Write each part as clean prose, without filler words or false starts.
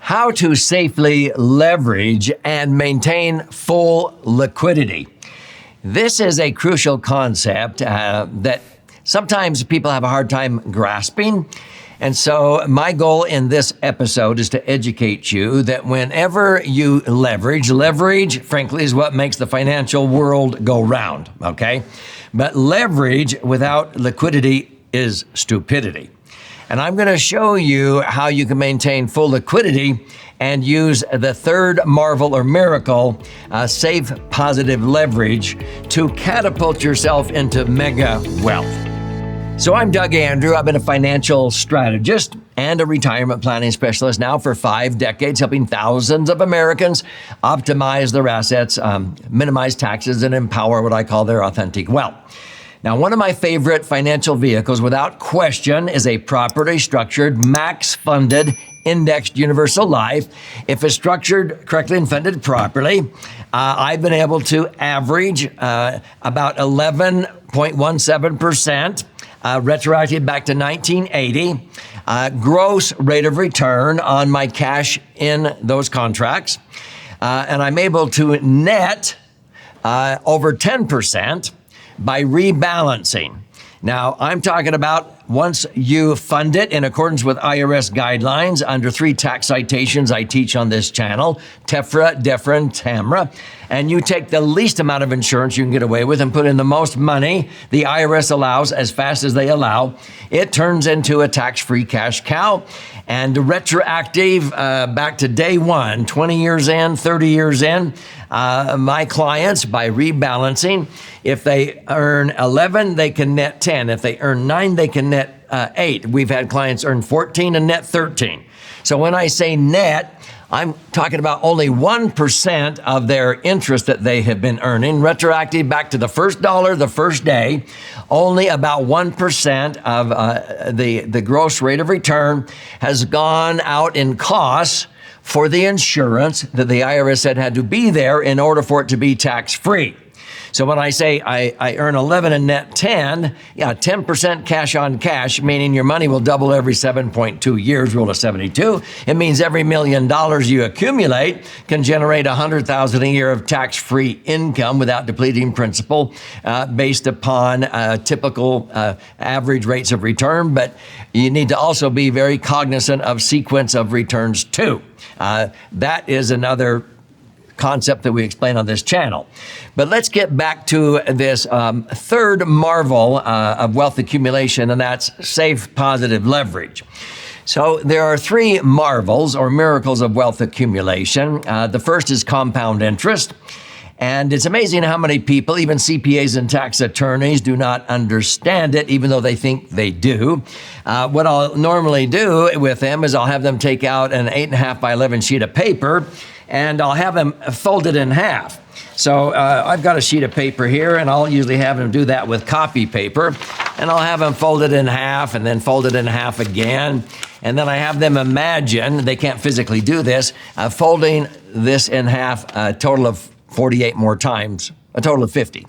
How to safely leverage and maintain full liquidity. This is a crucial concept that sometimes people have a hard time grasping. And so my goal in this episode is to educate you that whenever you leverage, frankly, is what makes the financial world go round, okay? But leverage without liquidity is stupidity. And I'm going to show you how you can maintain full liquidity and use the third marvel or miracle, safe positive leverage, to catapult yourself into mega wealth. So I'm Doug Andrew. I've been a financial strategist and a retirement planning specialist now for 5 decades, helping thousands of Americans optimize their assets, minimize taxes, and empower what I call their authentic wealth. Now, one of my favorite financial vehicles, without question, is a properly structured, max-funded, indexed universal life. If it's structured correctly and funded properly, I've been able to average about 11.17%, retroactive back to 1980, gross rate of return on my cash in those contracts. And I'm able to net over 10%. By rebalancing. Now, I'm talking about once you fund it in accordance with IRS guidelines under 3 tax citations I teach on this channel, TEFRA, DEFRA, and TAMRA, and you take the least amount of insurance you can get away with and put in the most money the IRS allows as fast as they allow, it turns into a tax-free cash cow. And retroactive back to day one, 20 years in, 30 years in, my clients, by rebalancing, if they earn 11, they can net 10. If they earn 9, they can net 8. We've had clients earn 14 and net 13. So when I say net, I'm talking about only 1% of their interest that they have been earning, retroactive back to the first dollar, the first day. Only about 1% of the gross rate of return has gone out in costs for the insurance that the IRS said had to be there in order for it to be tax-free. So when I say I earn 11 and net 10, 10% cash on cash, meaning your money will double every 7.2 years, rule of 72. It means every $1 million you accumulate can generate $100,000 a year of tax-free income without depleting principal, based upon typical average rates of return. But you need to also be very cognizant of sequence of returns too. That is another concept that we explain on this channel. But let's get back to this third marvel of wealth accumulation, and that's safe positive leverage. So there are 3 marvels or miracles of wealth accumulation. The first is compound interest. And it's amazing how many people, even CPAs and tax attorneys, do not understand it, even though they think they do. What I'll normally do with them is I'll have them take out an 8.5 by 11 sheet of paper, and I'll have them fold it in half. So I've got a sheet of paper here, and I'll usually have them do that with copy paper. And I'll have them fold it in half and then fold it in half again. And then I have them imagine, they can't physically do this, folding this in half a total of 48 more times, a total of 50.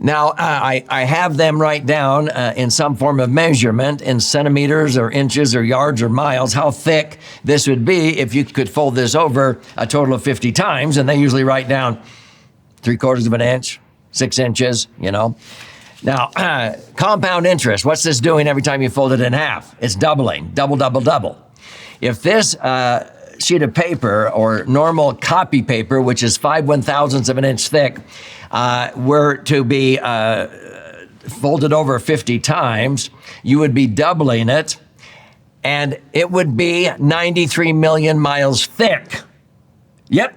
Now, I have them write down in some form of measurement in centimeters or inches or yards or miles how thick this would be if you could fold this over a total of 50 times. And they usually write down 3/4 of an inch, 6 inches, Now, compound interest, what's this doing every time you fold it in half? It's doubling, double, double, double. If this sheet of paper or normal copy paper, which is 5/1000ths of an inch thick, were to be folded over 50 times, you would be doubling it, and it would be 93 million miles thick. Yep.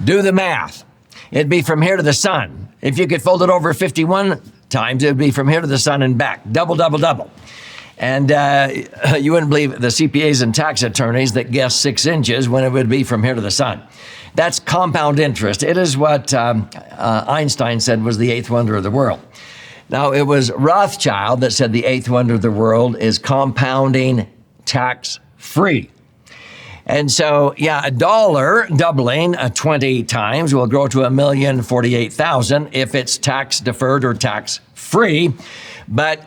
Do the math. It'd be from here to the sun. If you could fold it over 51 times, it would be from here to the sun and back. Double, double, double. And you wouldn't believe the CPAs and tax attorneys that guess 6 inches when it would be from here to the sun. That's compound interest. It is what Einstein said was the 8th wonder of the world. Now, it was Rothschild that said the 8th wonder of the world is compounding tax-free. And so, a dollar doubling 20 times will grow to $1,048,000 if it's tax deferred or tax free. But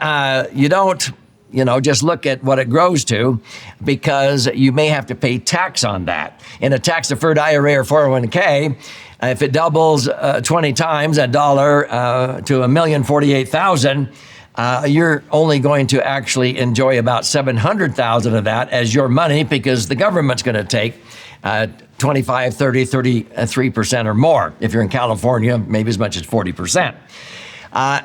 you don't just look at what it grows to, because you may have to pay tax on that. In a tax-deferred IRA or 401k, if it doubles 20 times, $1 to $1,048,000, you're only going to actually enjoy about $700,000 of that as your money, because the government's going to take 25, 30, 33% or more. If you're in California, maybe as much as 40%.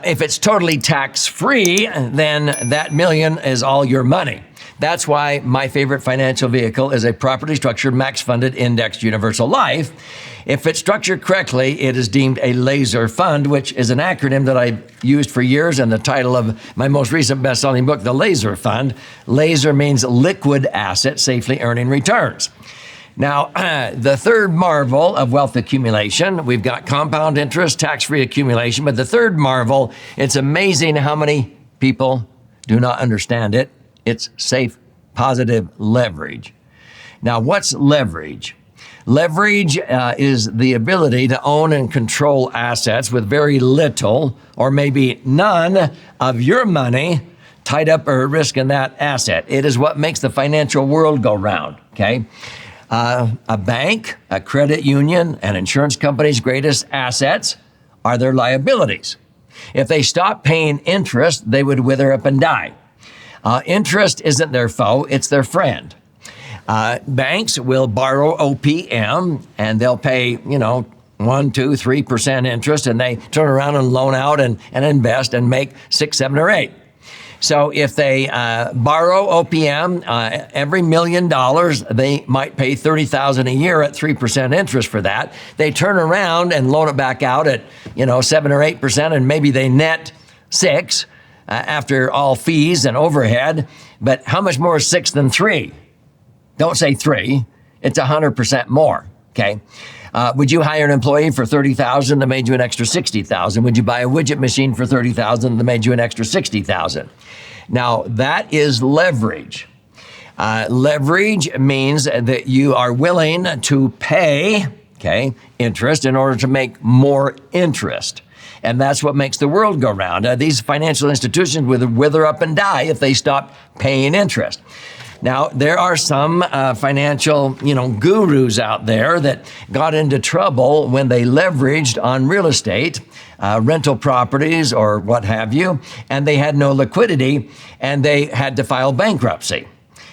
If it's totally tax-free, then that million is all your money. That's why my favorite financial vehicle is a properly structured, max-funded, indexed universal life. If it's structured correctly, it is deemed a L.A.S.E.R fund, which is an acronym that I've used for years, and the title of my most recent best-selling book, The L.A.S.E.R Fund. L.A.S.E.R means liquid asset, safely earning returns. Now, the third marvel of wealth accumulation, we've got compound interest, tax-free accumulation, but the third marvel, it's amazing how many people do not understand it. It's safe, positive leverage. Now, what's leverage? Leverage is the ability to own and control assets with very little or maybe none of your money tied up or at risk in that asset. It is what makes the financial world go round, okay? A bank, a credit union, an insurance company's greatest assets are their liabilities. If they stop paying interest, they would wither up and die. Interest isn't their foe, it's their friend. Banks will borrow OPM and they'll pay, 1, 2, 3% interest, and they turn around and loan out and invest and make 6, 7, or 8. So if they borrow OPM, every $1 million, they might pay $30,000 a year at 3% interest for that. They turn around and loan it back out at 7 or 8%, and maybe they net 6 after all fees and overhead. But how much more is 6 than 3? Don't say 3. It's 100% more. Okay. Would you hire an employee for $30,000 that made you an extra $60,000? Would you buy a widget machine for $30,000 that made you an extra $60,000? Now, that is leverage. Leverage means that you are willing to pay, interest in order to make more interest. And that's what makes the world go round. These financial institutions would wither up and die if they stopped paying interest. Now, there are some financial, gurus out there that got into trouble when they leveraged on real estate, rental properties or what have you, and they had no liquidity and they had to file bankruptcy.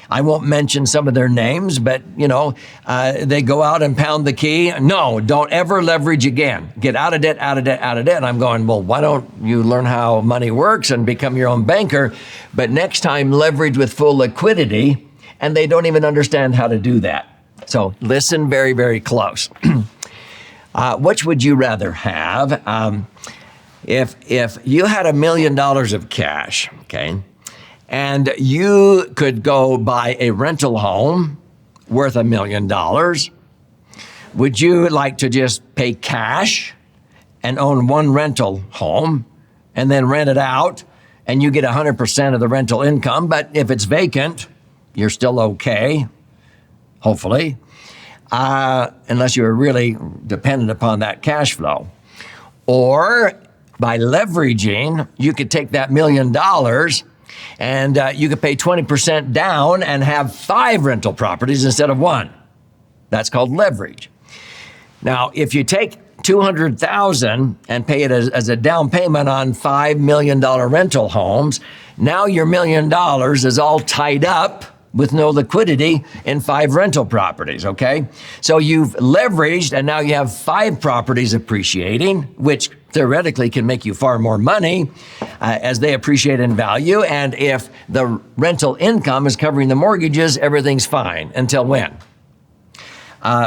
I won't mention some of their names, but, they go out and pound the key. No, don't ever leverage again. Get out of debt, out of debt, out of debt. And I'm going, well, why don't you learn how money works and become your own banker? But next time, leverage with full liquidity, and they don't even understand how to do that. So listen very, very close. Which would you rather have? If you had $1 million of cash, and you could go buy a rental home worth $1 million, would you like to just pay cash and own one rental home and then rent it out and you get 100% of the rental income? But if it's vacant, you're still okay, hopefully, unless you're really dependent upon that cash flow. Or by leveraging, you could take that $1 million and you could pay 20% down and have 5 rental properties instead of 1. That's called leverage. Now, if you take $200,000 and pay it as a down payment on $5 million rental homes, now your $1 million is all tied up with no liquidity in 5 rental properties, okay? So you've leveraged, and now you have 5 properties appreciating, which theoretically can make you far more money as they appreciate in value. And if the rental income is covering the mortgages, everything's fine. Until when?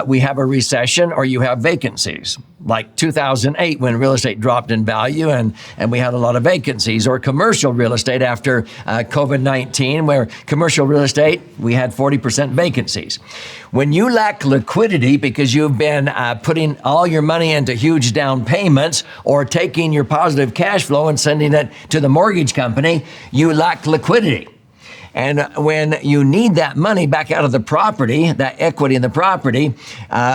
We have a recession or you have vacancies, like 2008 when real estate dropped in value and we had a lot of vacancies, or commercial real estate after COVID-19, where commercial real estate, we had 40% vacancies. When you lack liquidity because you've been putting all your money into huge down payments or taking your positive cash flow and sending it to the mortgage company, you lack liquidity. And when you need that money back out of the property, that equity in the property,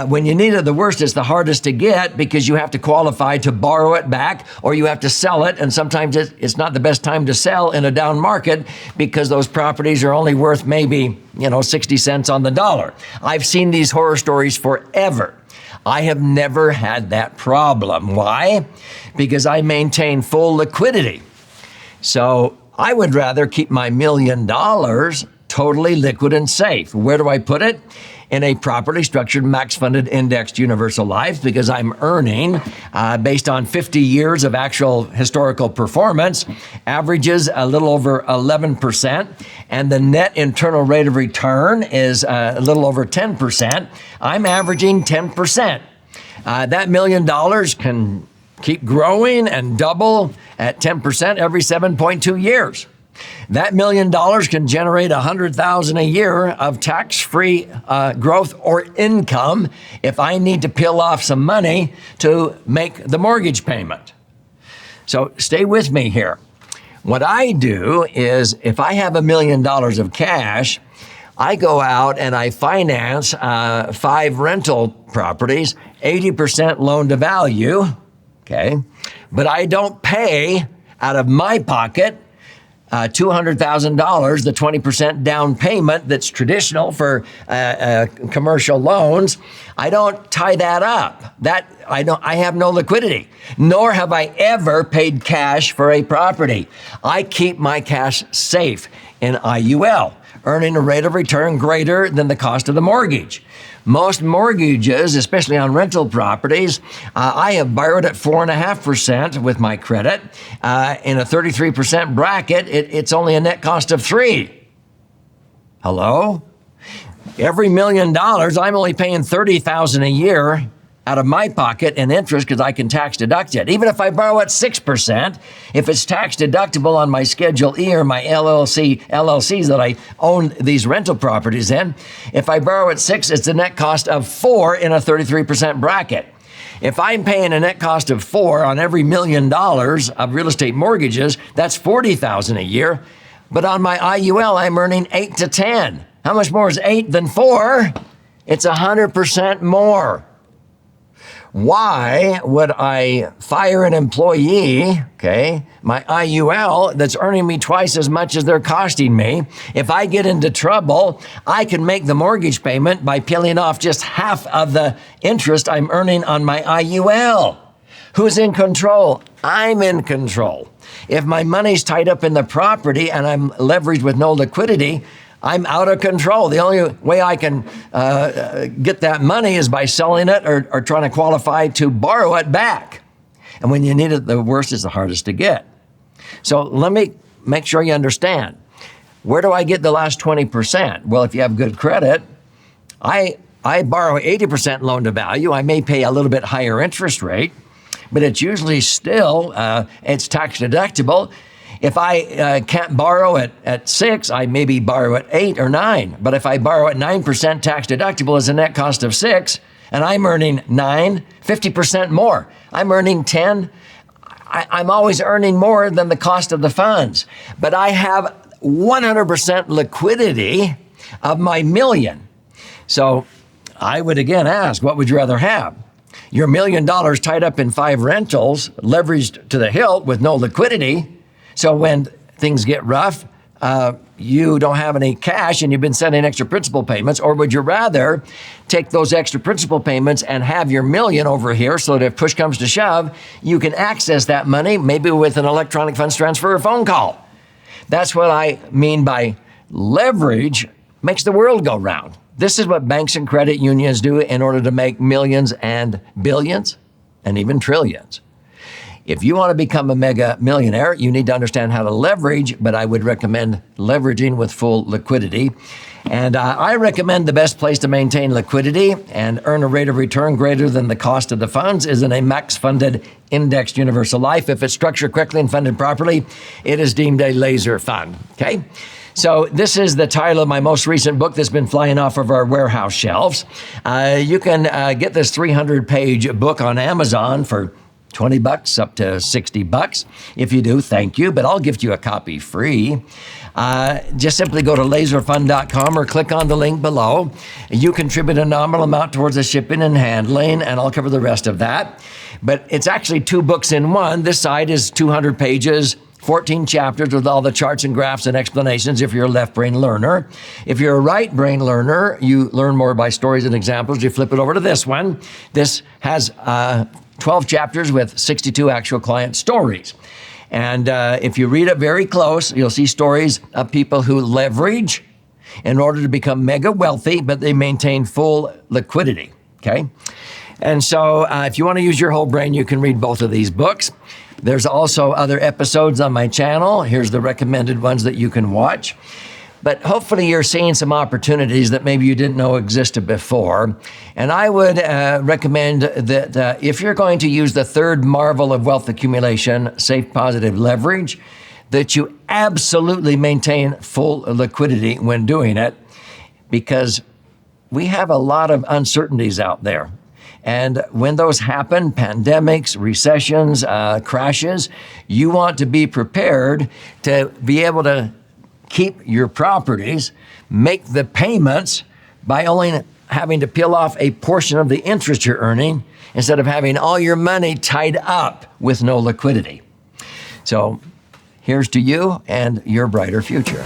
when you need it the worst, it's the hardest to get because you have to qualify to borrow it back or you have to sell it. And sometimes it's not the best time to sell in a down market because those properties are only worth maybe, 60 cents on the dollar. I've seen these horror stories forever. I have never had that problem. Why? Because I maintain full liquidity. So I would rather keep my $1 million totally liquid and safe. Where do I put it? In a properly structured, max-funded, indexed universal life because I'm earning, based on 50 years of actual historical performance, averages a little over 11%, and the net internal rate of return is a little over 10%. I'm averaging 10%. That $1 million can keep growing and double at 10% every 7.2 years. That $1 million can generate $100,000 a year of tax-free growth or income if I need to peel off some money to make the mortgage payment. So stay with me here. What I do is if I have $1 million of cash, I go out and I finance 5 rental properties, 80% loan to value, okay? But I don't pay out of my pocket $200,000, the 20% down payment that's traditional for commercial loans. I don't tie that up. I have no liquidity, nor have I ever paid cash for a property. I keep my cash safe in IUL, earning a rate of return greater than the cost of the mortgage. Most mortgages, especially on rental properties, I have borrowed at 4.5% with my credit. In a 33% bracket, it's only a net cost of 3%. Hello? Every $1 million, I'm only paying $30,000 a year out of my pocket in interest because I can tax deduct it. Even if I borrow at 6%, if it's tax deductible on my Schedule E or my LLCs that I own these rental properties in, if I borrow at 6, it's a net cost of 4 in a 33% bracket. If I'm paying a net cost of 4 on every $1 million of real estate mortgages, that's $40,000 a year. But on my IUL, I'm earning 8 to 10. How much more is 8 than 4? It's 100% more. Why would I fire an employee, my IUL, that's earning me twice as much as they're costing me? If I get into trouble, I can make the mortgage payment by peeling off just half of the interest I'm earning on my IUL. Who's in control? I'm in control. If my money's tied up in the property and I'm leveraged with no liquidity, I'm out of control. The only way I can get that money is by selling it or trying to qualify to borrow it back. And when you need it the worst, it's the hardest to get. So let me make sure you understand. Where do I get the last 20%? Well, if you have good credit, I borrow 80% loan to value. I may pay a little bit higher interest rate, but it's usually still, it's tax deductible. If I can't borrow at 6, I maybe borrow at 8 or 9. But if I borrow at 9% tax deductible as a net cost of 6, and I'm earning 9, 50% more. I'm earning 10. I'm always earning more than the cost of the funds. But I have 100% liquidity of my $1 million. So I would again ask, what would you rather have? Your $1 million tied up in 5 rentals, leveraged to the hilt with no liquidity. So when things get rough, you don't have any cash and you've been sending extra principal payments, or would you rather take those extra principal payments and have your $1 million over here so that if push comes to shove, you can access that money maybe with an electronic funds transfer or phone call? That's what I mean by leverage makes the world go round. This is what banks and credit unions do in order to make millions and billions and even trillions. If you want to become a mega millionaire, you need to understand how to leverage, but I would recommend leveraging with full liquidity. And I recommend the best place to maintain liquidity and earn a rate of return greater than the cost of the funds is in a max-funded indexed universal life. If it's structured correctly and funded properly, it is deemed a L.A.S.E.R fund, okay? So this is the title of my most recent book that's been flying off of our warehouse shelves. You can get this 300-page book on Amazon for $20 up to $60. If you do, thank you, but I'll gift you a copy free. Just simply go to laserfund.com or click on the link below. You contribute a nominal amount towards the shipping and handling, and I'll cover the rest of that. But it's actually 2 books in one. This side is 200 pages, 14 chapters with all the charts and graphs and explanations if you're a left brain learner. If you're a right brain learner, you learn more by stories and examples. You flip it over to this one. This has 12 chapters with 62 actual client stories. And if you read it very close, you'll see stories of people who leverage in order to become mega wealthy, but they maintain full liquidity, okay? And so if you want to use your whole brain, you can read both of these books. There's also other episodes on my channel. Here's the recommended ones that you can watch. But hopefully you're seeing some opportunities that maybe you didn't know existed before. And I would recommend that if you're going to use the third marvel of wealth accumulation, safe, positive leverage, that you absolutely maintain full liquidity when doing it, because we have a lot of uncertainties out there. And when those happen, pandemics, recessions, crashes, you want to be prepared to be able to keep your properties, make the payments by only having to peel off a portion of the interest you're earning instead of having all your money tied up with no liquidity. So here's to you and your brighter future.